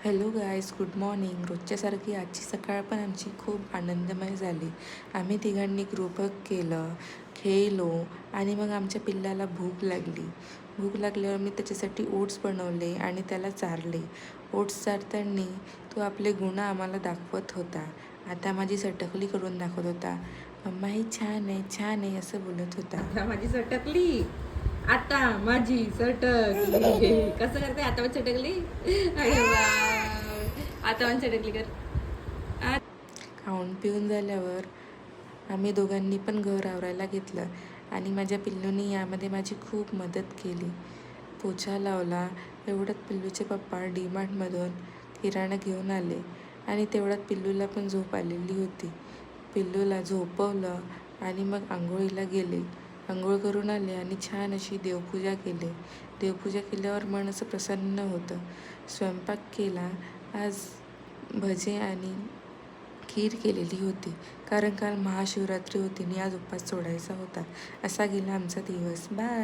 Hello guys, good morning. रोजच्यासारखी आजची सकाळ पण आमची खूप आनंदमय झाली. आम्ही तिघांनी ग्रुपवर्क केलं, खेळलो आणि मग आमच्या पिल्लाला भूक लागली. भूक लागल्यावर मी त्याच्यासाठी ओट्स बनवले आणि त्याला चारले. ओट्स चारताना तो आपले गुण आम्हाला दाखवत होता. आता माझी सटकली करून दाखवत होता. मम्मा ही छान आहे, छान आहे असं बोलत होता. आता माझी सटकली, आता माझी सटकली. कसं करते आता माझी सटकली? अरे वाव. आता माझी सटकली कर. खाऊन पिऊन झाल्यावर आम्ही दोघांनी पण घर आवरायला घेतलं आणि माझ्या पिल्लूनी यामध्ये माझी खूप मदत केली. पोछा लावला. एवढ्यात पिल्लूचे पप्पा डीमार्टमधून किराणा घेऊन आले आणि तेवढ्यात पिल्लूला पण झोप आलेली होती. पिल्लूला झोपवलं आणि मग आंघोळीला गेले. आंघोळ करून आले आणि छान अशी देवपूजा केली. देवपूजा केल्यावर मन असं प्रसन्न होतं. स्वयंपाक केला. आज भजे आणि खीर केलेली होती, कारण काल महाशिवरात्री होती आणि आज उपवास सोडायचा होता. असा गेला आमचा दिवस. बाय.